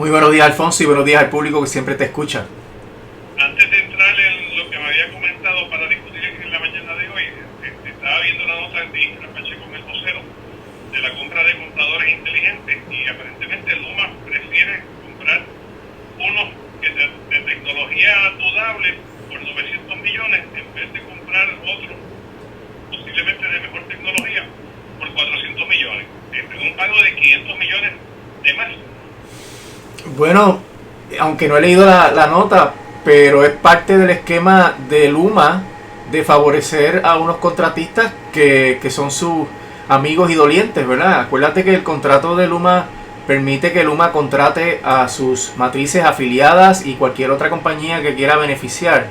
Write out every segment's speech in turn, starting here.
Muy buenos días, Alfonso, y buenos días al público que siempre te escucha. Antes de entrar en lo que me había comentado para discutir en la mañana de hoy, estaba viendo una nota de Rafache con el vocero de la compra de contadores inteligentes y aparentemente Luma prefiere comprar unos de tecnología dudable por 900 millones en vez de comprar otros posiblemente de mejor tecnología por 400 millones. Un pago de 500 millones de más. Bueno, aunque no he leído la nota, pero es parte del esquema de Luma de favorecer a unos contratistas que son sus amigos y dolientes, ¿verdad? Acuérdate que el contrato de Luma permite que Luma contrate a sus matrices afiliadas y cualquier otra compañía que quiera beneficiar.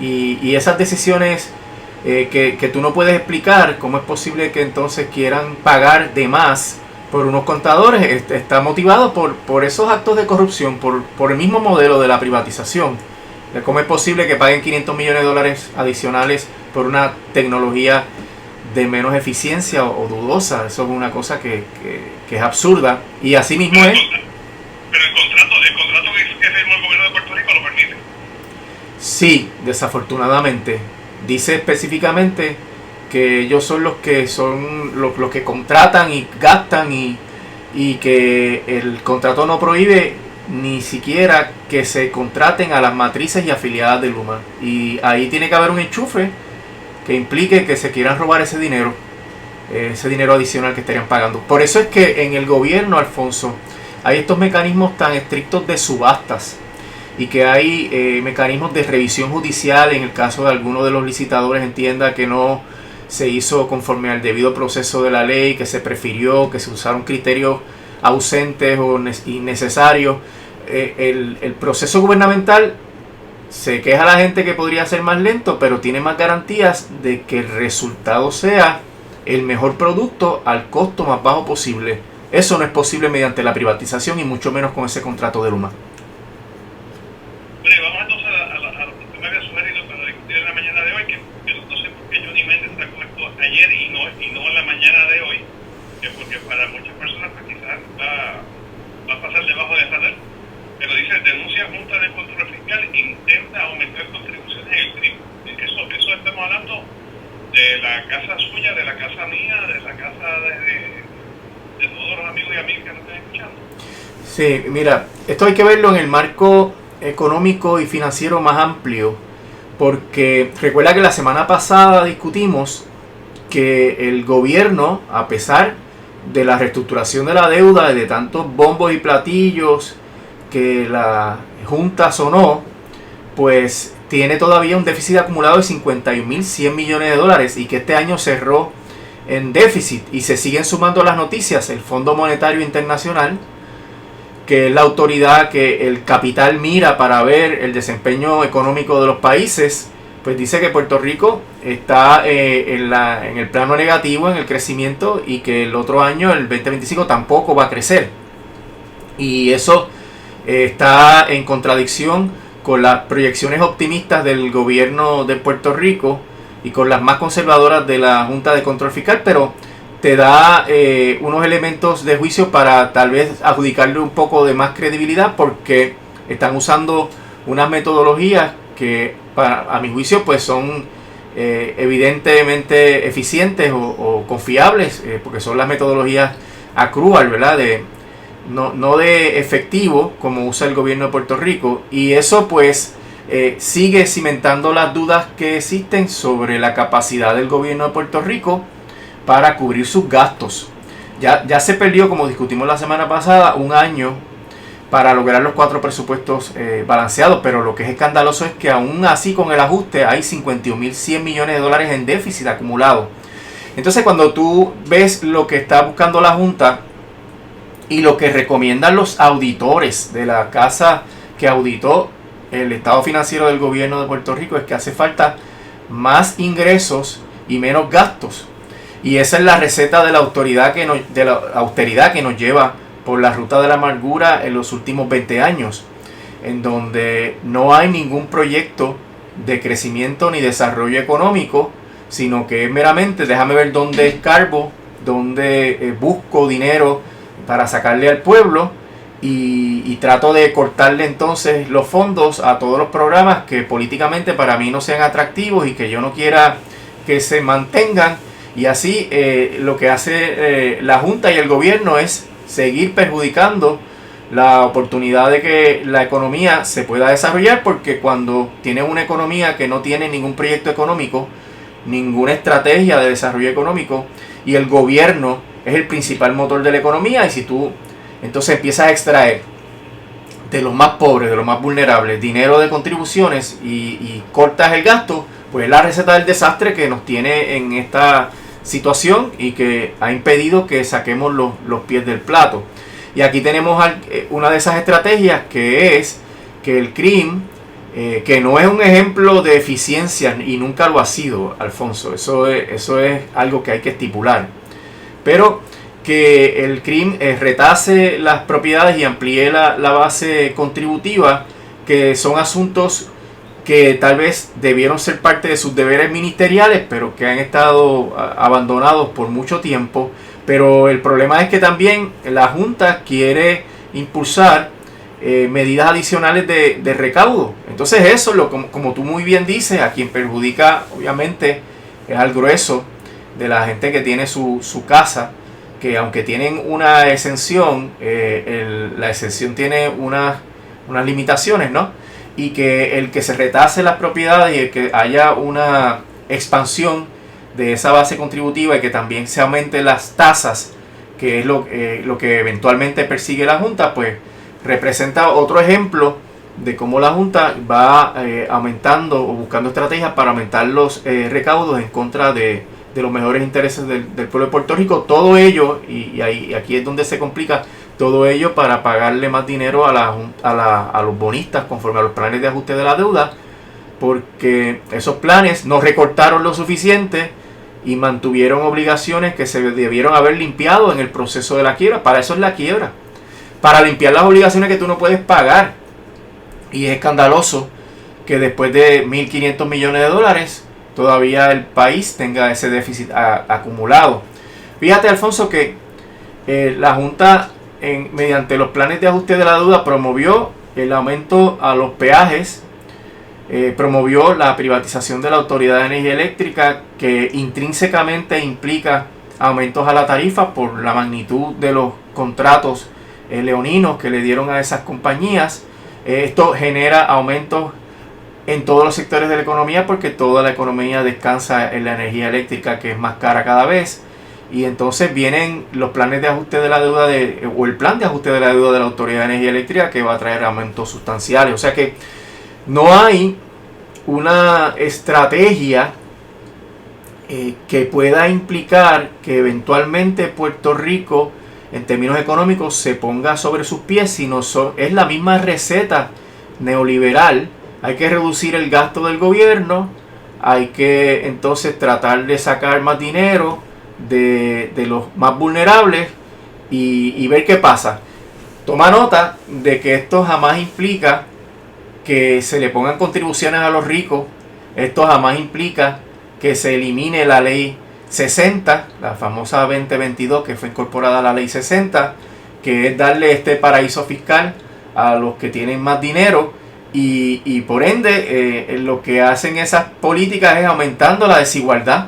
Y esas decisiones que tú no puedes explicar, ¿cómo es posible que entonces quieran pagar de más por unos contadores? Está motivado por esos actos de corrupción, por el mismo modelo de la privatización. ¿Cómo es posible que paguen 500 millones de dólares adicionales por una tecnología de menos eficiencia o dudosa? Eso es una cosa que es absurda. Y así mismo es. Pero el contrato que firmó el gobierno de Puerto Rico lo permite. Sí, desafortunadamente. Dice específicamente que ellos son los que contratan y gastan y que el contrato no prohíbe ni siquiera que se contraten a las matrices y afiliadas de Luma. Y ahí tiene que haber un enchufe que implique que se quieran robar ese dinero adicional que estarían pagando. Por eso es que en el gobierno, Alfonso, hay estos mecanismos tan estrictos de subastas y que hay mecanismos de revisión judicial en el caso de alguno de los licitadores entienda que no se hizo conforme al debido proceso de la ley, que se prefirió, que se usaron criterios ausentes o innecesarios. El proceso gubernamental se queja a la gente que podría ser más lento, pero tiene más garantías de que el resultado sea el mejor producto al costo más bajo posible. Eso no es posible mediante la privatización y mucho menos con ese contrato de Luma. Bueno, vamos entonces a lo que usted me había sugerido para discutir en la mañana de hoy, que no sé por qué Johnny Méndez sacó esto ayer y no en la mañana de hoy, porque para muchas personas pues quizás va a pasar debajo de radar. Pero dice, denuncia Junta de Control Fiscal, intenta aumentar contribuciones en el tribu. Eso estamos hablando de la casa suya, de la casa mía, de la casa de todos los amigos y amigas que nos están escuchando. Sí, mira, esto hay que verlo en el marco económico y financiero más amplio, porque recuerda que la semana pasada discutimos que el gobierno, a pesar de la reestructuración de la deuda y de tantos bombos y platillos que la Junta sonó, pues tiene todavía un déficit acumulado de 51.100 millones de dólares y que este año cerró en déficit. Y se siguen sumando las noticias. El Fondo Monetario Internacional, que es la autoridad que el capital mira para ver el desempeño económico de los países, pues dice que Puerto Rico está en el plano negativo en el crecimiento y que el otro año, el 2025, tampoco va a crecer. Y eso está en contradicción con las proyecciones optimistas del gobierno de Puerto Rico y con las más conservadoras de la Junta de Control Fiscal, pero te da unos elementos de juicio para tal vez adjudicarle un poco de más credibilidad, porque están usando unas metodologías que a mi juicio pues son evidentemente eficientes o confiables, porque son las metodologías accrual, ¿verdad? No de efectivo como usa el gobierno de Puerto Rico, y eso pues sigue cimentando las dudas que existen sobre la capacidad del gobierno de Puerto Rico para cubrir sus gastos. Ya se perdió, como discutimos la semana pasada, un año para lograr los 4 presupuestos balanceados, pero lo que es escandaloso es que aún así con el ajuste hay 51.100 millones de dólares en déficit acumulado. Entonces cuando tú ves lo que está buscando la Junta y lo que recomiendan los auditores de la casa que auditó el estado financiero del gobierno de Puerto Rico, es que hace falta más ingresos y menos gastos. Y esa es la receta de la austeridad que nos lleva por la ruta de la amargura en los últimos 20 años, en donde no hay ningún proyecto de crecimiento ni desarrollo económico, sino que es meramente déjame ver dónde escarbo, dónde busco dinero para sacarle al pueblo, y trato de cortarle entonces los fondos a todos los programas que políticamente para mí no sean atractivos y que yo no quiera que se mantengan. Y así lo que hace la Junta y el gobierno es seguir perjudicando la oportunidad de que la economía se pueda desarrollar, porque cuando tienes una economía que no tiene ningún proyecto económico, ninguna estrategia de desarrollo económico, y el gobierno es el principal motor de la economía, y si tú entonces empiezas a extraer de los más pobres, de los más vulnerables, dinero de contribuciones y cortas el gasto, pues es la receta del desastre que nos tiene en esta situación y que ha impedido que saquemos los pies del plato. Y aquí tenemos una de esas estrategias, que es que el crimen, que no es un ejemplo de eficiencia y nunca lo ha sido, Alfonso, eso es algo que hay que estipular, pero que el crimen retase las propiedades y amplíe la base contributiva, que son asuntos que tal vez debieron ser parte de sus deberes ministeriales, pero que han estado abandonados por mucho tiempo. Pero el problema es que también la Junta quiere impulsar medidas adicionales de recaudo. Entonces eso, como tú muy bien dices, a quien perjudica obviamente es al grueso de la gente que tiene su casa, que aunque tienen una exención, la exención tiene unas limitaciones, ¿no? Y que el que se retase las propiedades y el que haya una expansión de esa base contributiva y que también se aumenten las tasas, que es lo que eventualmente persigue la Junta, pues representa otro ejemplo de cómo la Junta va aumentando o buscando estrategias para aumentar los recaudos en contra de los mejores intereses del pueblo de Puerto Rico. Todo ello, y aquí es donde se complica, todo ello para pagarle más dinero a los bonistas conforme a los planes de ajuste de la deuda, porque esos planes no recortaron lo suficiente y mantuvieron obligaciones que se debieron haber limpiado en el proceso de la quiebra. Para eso es la quiebra, para limpiar las obligaciones que tú no puedes pagar. Y es escandaloso que después de 1.500 millones de dólares todavía el país tenga ese déficit acumulado. Fíjate, Alfonso, que la Junta mediante los planes de ajuste de la deuda promovió el aumento a los peajes, promovió la privatización de la Autoridad de Energía Eléctrica, que intrínsecamente implica aumentos a la tarifa por la magnitud de los contratos leoninos que le dieron a esas compañías. Esto genera aumentos en todos los sectores de la economía, porque toda la economía descansa en la energía eléctrica, que es más cara cada vez. Y entonces vienen los planes de ajuste de la deuda o el plan de ajuste de la deuda de la Autoridad de Energía Eléctrica, que va a traer aumentos sustanciales. O sea que no hay una estrategia que pueda implicar que eventualmente Puerto Rico, en términos económicos, se ponga sobre sus pies, sino es la misma receta neoliberal. Hay que reducir el gasto del gobierno, hay que entonces tratar de sacar más dinero de los más vulnerables y ver qué pasa. Toma nota de que esto jamás implica que se le pongan contribuciones a los ricos. Esto jamás implica que se elimine la ley 60, la famosa 2022, que fue incorporada a la ley 60, que es darle este paraíso fiscal a los que tienen más dinero. Y por ende lo que hacen esas políticas es aumentando la desigualdad,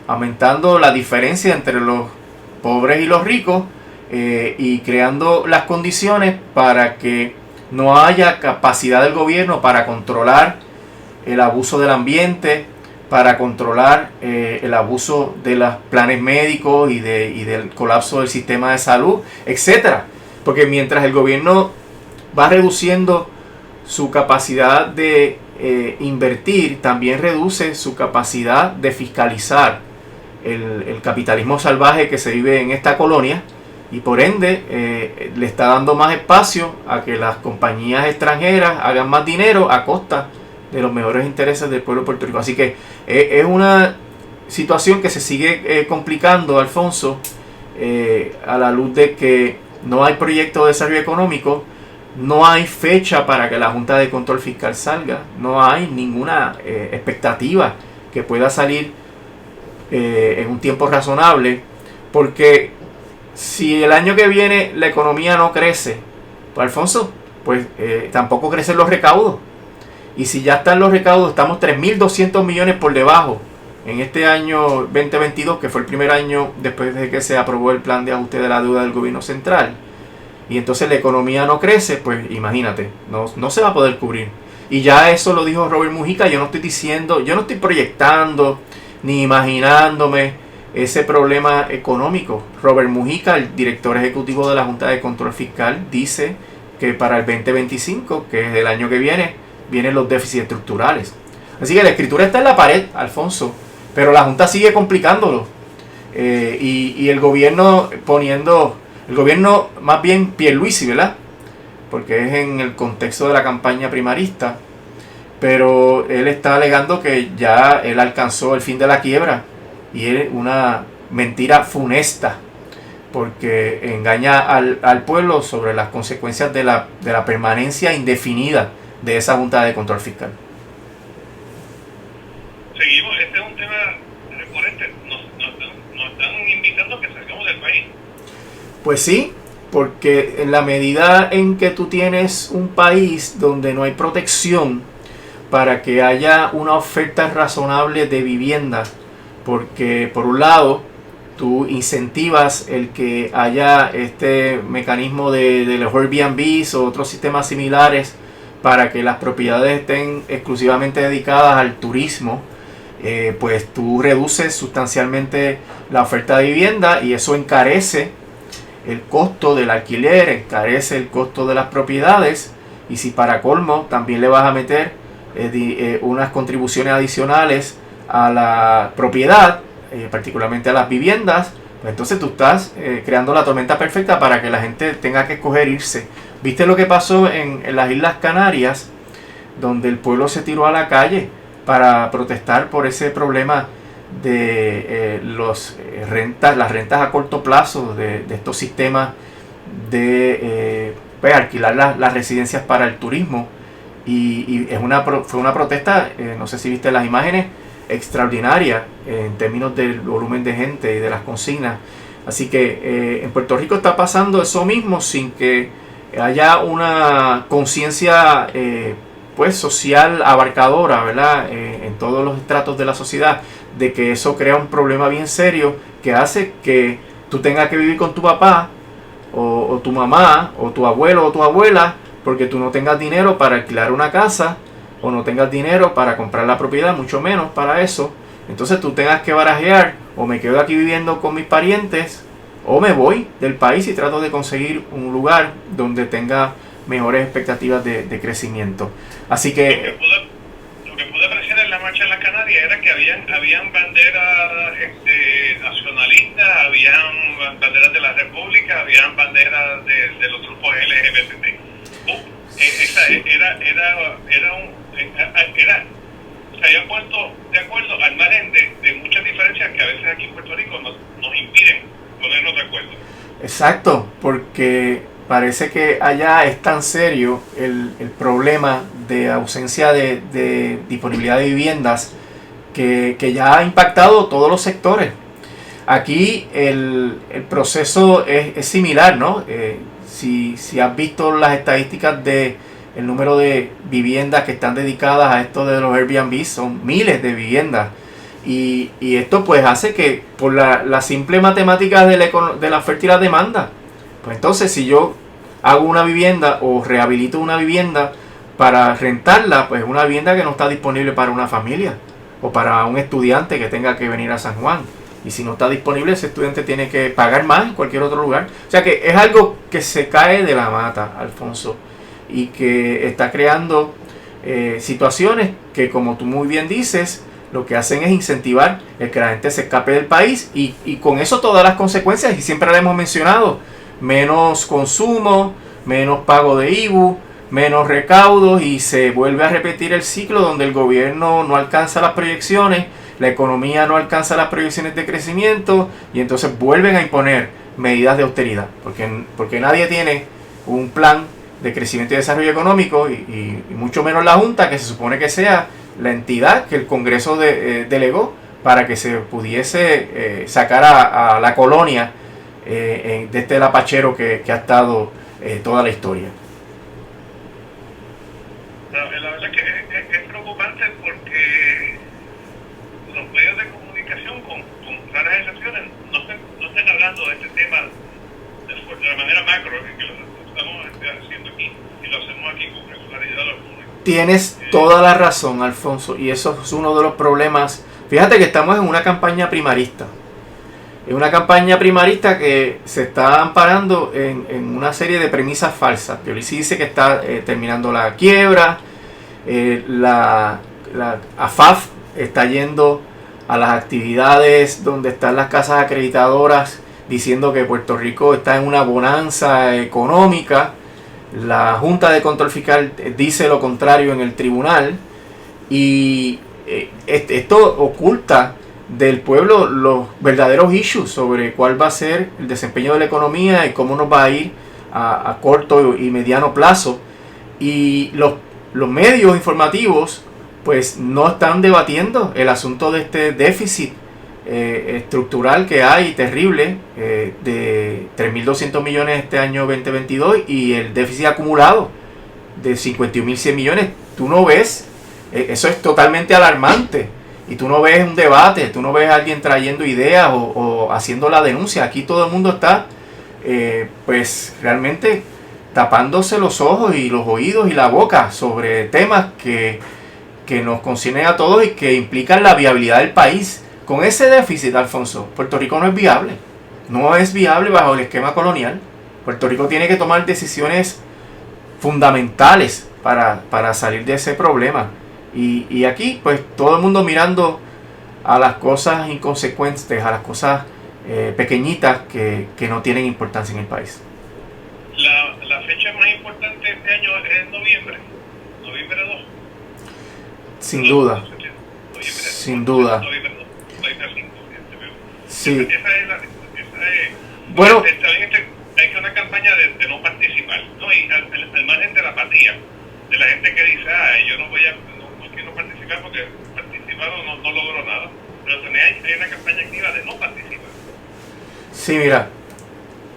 aumentando la diferencia entre los pobres y los ricos, y creando las condiciones para que no haya capacidad del gobierno para controlar el abuso del ambiente, para controlar el abuso de los planes médicos y del colapso del sistema de salud, etcétera. Porque mientras el gobierno va reduciendo su capacidad de invertir, también reduce su capacidad de fiscalizar el capitalismo salvaje que se vive en esta colonia, y por ende le está dando más espacio a que las compañías extranjeras hagan más dinero a costa de los mejores intereses del pueblo de Puerto Rico. Así que es una situación que se sigue complicando, Alfonso, a la luz de que no hay proyecto de desarrollo económico, no hay fecha para que la Junta de Control Fiscal salga, no hay ninguna expectativa que pueda salir en un tiempo razonable, porque si el año que viene la economía no crece, Pues Alfonso, pues tampoco crecen los recaudos. Y si ya están los recaudos, estamos 3.200 millones por debajo en este año 2022, que fue el primer año después de que se aprobó el plan de ajuste de la deuda del gobierno central. Y entonces la economía no crece, pues imagínate, no se va a poder cubrir. Y ya eso lo dijo Robert Mujica. Yo no estoy diciendo, yo no estoy proyectando ni imaginándome ese problema económico. Robert Mujica, el director ejecutivo de la Junta de Control Fiscal, dice que para el 2025, que es el año que vienen los déficits estructurales. Así que la escritura está en la pared, Alfonso, pero la Junta sigue complicándolo. Y el gobierno el gobierno más bien Pierluisi, ¿verdad? Porque es en el contexto de la campaña primarista, pero él está alegando que ya él alcanzó el fin de la quiebra, y es una mentira funesta, porque engaña al pueblo sobre las consecuencias de la permanencia indefinida de esa Junta de Control Fiscal. Seguimos, este es un tema recurrente, nos están invitando a que salgamos del país. Pues sí, porque en la medida en que tú tienes un país donde no hay protección para que haya una oferta razonable de vivienda, porque por un lado tú incentivas el que haya este mecanismo de los Airbnbs o otros sistemas similares para que las propiedades estén exclusivamente dedicadas al turismo, pues tú reduces sustancialmente la oferta de vivienda y eso encarece el costo del alquiler, encarece el costo de las propiedades, y si para colmo también le vas a meter unas contribuciones adicionales a la propiedad, particularmente a las viviendas, pues entonces tú estás creando la tormenta perfecta para que la gente tenga que escoger irse. ¿Viste lo que pasó en las Islas Canarias, donde el pueblo se tiró a la calle para protestar por ese problema de las rentas a corto plazo de estos sistemas de alquilar las residencias para el turismo? Y fue una protesta, no sé si viste las imágenes, extraordinaria en términos del volumen de gente y de las consignas. Así que en Puerto Rico está pasando eso mismo sin que haya una conciencia pues social abarcadora, ¿verdad? En todos los estratos de la sociedad, de que eso crea un problema bien serio que hace que tú tengas que vivir con tu papá o tu mamá o tu abuelo o tu abuela porque tú no tengas dinero para alquilar una casa o no tengas dinero para comprar la propiedad, mucho menos para eso. Entonces tú tengas que barajear: o me quedo aquí viviendo con mis parientes o me voy del país y trato de conseguir un lugar donde tenga mejores expectativas de crecimiento. Así que lo que pude apreciar en la marcha en las Canarias era que habían banderas nacionalistas, habían banderas de la República, habían banderas de los grupos LGBT. Se habían puesto de acuerdo al margen de muchas diferencias que a veces aquí en Puerto Rico nos impiden ponernos de acuerdo. Exacto, porque parece que allá es tan serio el problema de ausencia de disponibilidad de viviendas que ya ha impactado todos los sectores. Aquí el proceso es similar, ¿no? Si has visto las estadísticas de el número de viviendas que están dedicadas a esto de los Airbnb, son miles de viviendas. Y esto pues hace que por la simple matemática de la oferta y la demanda, pues entonces si yo hago una vivienda o rehabilito una vivienda para rentarla, pues es una vivienda que no está disponible para una familia o para un estudiante que tenga que venir a San Juan. Y si no está disponible, ese estudiante tiene que pagar más en cualquier otro lugar. O sea que es algo que se cae de la mata, Alfonso, y que está creando situaciones que, como tú muy bien dices, lo que hacen es incentivar el que la gente se escape del país y con eso todas las consecuencias, y siempre lo hemos mencionado: menos consumo, menos pago de IBU, menos recaudos, y se vuelve a repetir el ciclo donde el gobierno no alcanza las proyecciones, la economía no alcanza las proyecciones de crecimiento, y entonces vuelven a imponer medidas de austeridad, porque nadie tiene un plan de crecimiento y desarrollo económico, y mucho menos la Junta, que se supone que sea la entidad que el Congreso delegó para que se pudiese sacar a la colonia de este lapachero que ha estado toda la historia. La verdad que es preocupante porque los medios de comunicación, con raras excepciones, no están hablando de este tema de la manera macro que lo estamos haciendo aquí, y lo hacemos aquí con regularidad los lunes. Tienes toda la razón, Alfonso, y eso es uno de los problemas. Fíjate que estamos en una campaña primarista. Es una campaña primarista que se está amparando en una serie de premisas falsas. Pierluisi dice que está terminando la quiebra, la AFAF está yendo a las actividades donde están las casas acreditadoras diciendo que Puerto Rico está en una bonanza económica. La Junta de Control Fiscal dice lo contrario en el tribunal, y esto oculta del pueblo los verdaderos issues sobre cuál va a ser el desempeño de la economía y cómo nos va a ir a corto y mediano plazo. Y los medios informativos pues no están debatiendo el asunto de este déficit estructural que hay, terrible, de 3.200 millones este año 2022, y el déficit acumulado de 51.100 millones. Tú no ves, eso es totalmente alarmante, y tú no ves un debate, tú no ves a alguien trayendo ideas o haciendo la denuncia. Aquí todo el mundo está pues realmente tapándose los ojos y los oídos y la boca sobre temas que nos conciernen a todos y que implican la viabilidad del país. Con ese déficit, Alfonso, Puerto Rico no es viable. No es viable bajo el esquema colonial. Puerto Rico tiene que tomar decisiones fundamentales para salir de ese problema. Y aquí, pues, todo el mundo mirando a las cosas inconsecuentes, a las cosas pequeñitas que no tienen importancia en el país. La fecha más importante este año es noviembre 2. Sin duda. Sin duda. Sí. Bueno, también hay que una campaña de no participar, ¿no? Y al margen de la apatía, de la gente que dice, yo no quiero participar porque participado no logro nada. Pero también hay una campaña activa de no participar. Sí, mira,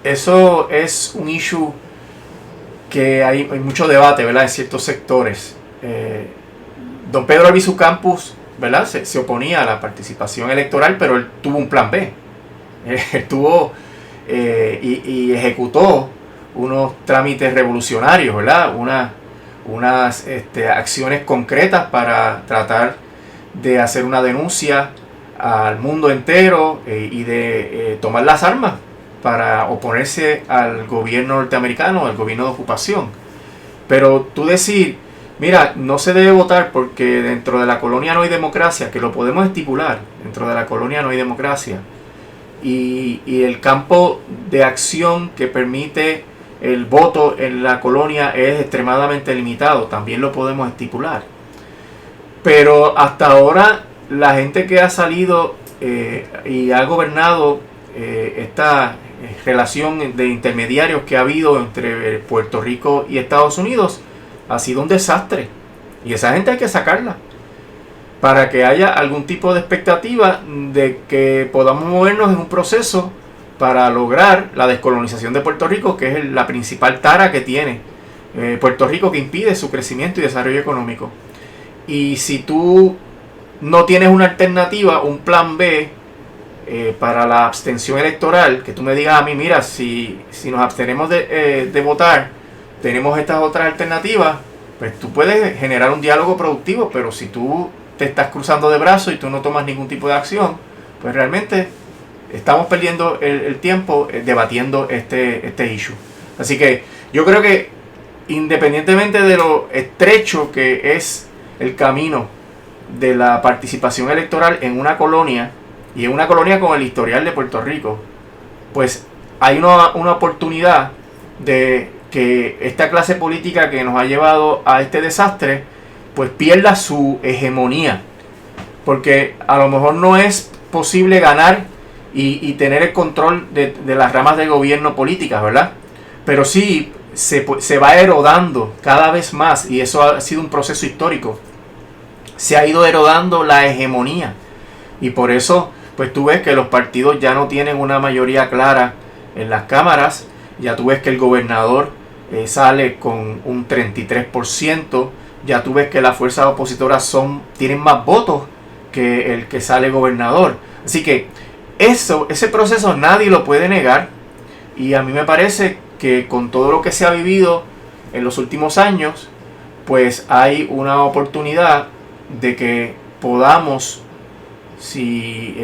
eso es un issue que hay mucho debate, ¿verdad?, en ciertos sectores. Don Pedro Albizu Campos, ¿verdad?, se oponía a la participación electoral, pero él tuvo un plan B. Él tuvo y ejecutó unos trámites revolucionarios, ¿verdad?, unas acciones concretas para tratar de hacer una denuncia al mundo entero y de tomar las armas para oponerse al gobierno norteamericano, al gobierno de ocupación. Pero tú decir, mira, no se debe votar porque dentro de la colonia no hay democracia, que lo podemos estipular, dentro de la colonia no hay democracia, y el campo de acción que permite el voto en la colonia es extremadamente limitado, también lo podemos estipular. Pero hasta ahora la gente que ha salido y ha gobernado esta relación de intermediarios que ha habido entre Puerto Rico y Estados Unidos ha sido un desastre, y esa gente hay que sacarla para que haya algún tipo de expectativa de que podamos movernos en un proceso para lograr la descolonización de Puerto Rico, que es la principal tara que tiene Puerto Rico, que impide su crecimiento y desarrollo económico. Y si tú no tienes una alternativa, un plan B para la abstención electoral, que tú me digas a mí, mira, si nos abstenemos de votar, tenemos estas otras alternativas, pues tú puedes generar un diálogo productivo. Pero si tú te estás cruzando de brazos y tú no tomas ningún tipo de acción, pues realmente estamos perdiendo el tiempo debatiendo este issue. Así que yo creo que independientemente de lo estrecho que es el camino de la participación electoral en una colonia, y en una colonia con el historial de Puerto Rico, pues hay una oportunidad de que esta clase política que nos ha llevado a este desastre pues pierda su hegemonía, porque a lo mejor no es posible ganar y tener el control de las ramas del gobierno políticas, ¿verdad? Pero sí se va erodando cada vez más, y eso ha sido un proceso histórico. Se ha ido erodando la hegemonía, y por eso pues tú ves que los partidos ya no tienen una mayoría clara en las cámaras. Ya tú ves que el gobernador sale con un 33%, ya tú ves que las fuerzas opositoras tienen más votos que el que sale gobernador. Así que ese proceso nadie lo puede negar, y a mí me parece que con todo lo que se ha vivido en los últimos años, pues hay una oportunidad de que podamos, si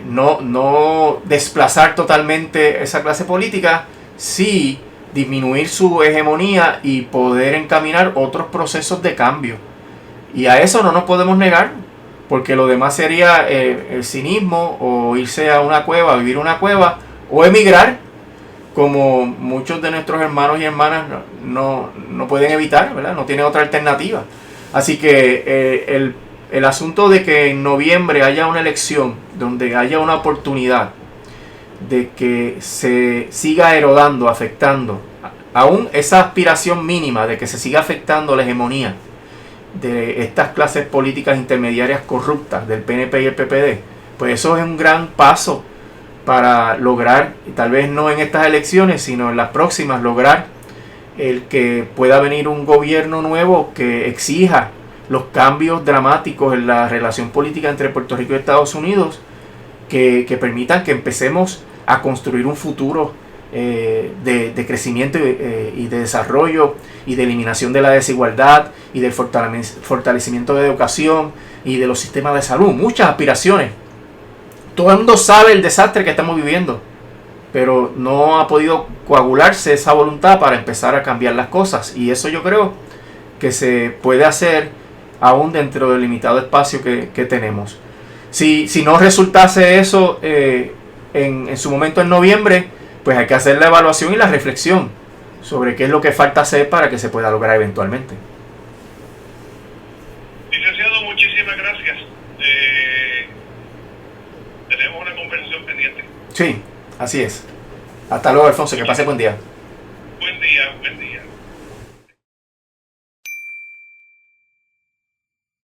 no desplazar totalmente esa clase política, sí disminuir su hegemonía y poder encaminar otros procesos de cambio. Y a eso no nos podemos negar, porque lo demás sería el cinismo, o irse a una cueva, vivir en una cueva, o emigrar, como muchos de nuestros hermanos y hermanas no pueden evitar, ¿verdad? No tienen otra alternativa. Así que el asunto de que en noviembre haya una elección donde haya una oportunidad de que se siga erodando, afectando, aún esa aspiración mínima de que se siga afectando la hegemonía de estas clases políticas intermediarias corruptas del PNP y el PPD, pues eso es un gran paso para lograr, y tal vez no en estas elecciones, sino en las próximas, lograr el que pueda venir un gobierno nuevo que exija los cambios dramáticos en la relación política entre Puerto Rico y Estados Unidos, que permitan que empecemos a construir un futuro de crecimiento y de desarrollo, y de eliminación de la desigualdad, y del fortalecimiento de educación y de los sistemas de salud. Muchas aspiraciones. Todo el mundo sabe el desastre que estamos viviendo, pero no ha podido coagularse esa voluntad para empezar a cambiar las cosas, y eso yo creo que se puede hacer aún dentro del limitado espacio que tenemos. Si no resultase eso en su momento en noviembre, pues hay que hacer la evaluación y la reflexión sobre qué es lo que falta hacer para que se pueda lograr eventualmente. Licenciado, muchísimas gracias. Tenemos una conversación pendiente. Sí, así es. Hasta luego, Alfonso, que pase buen día. Buen día, buen día.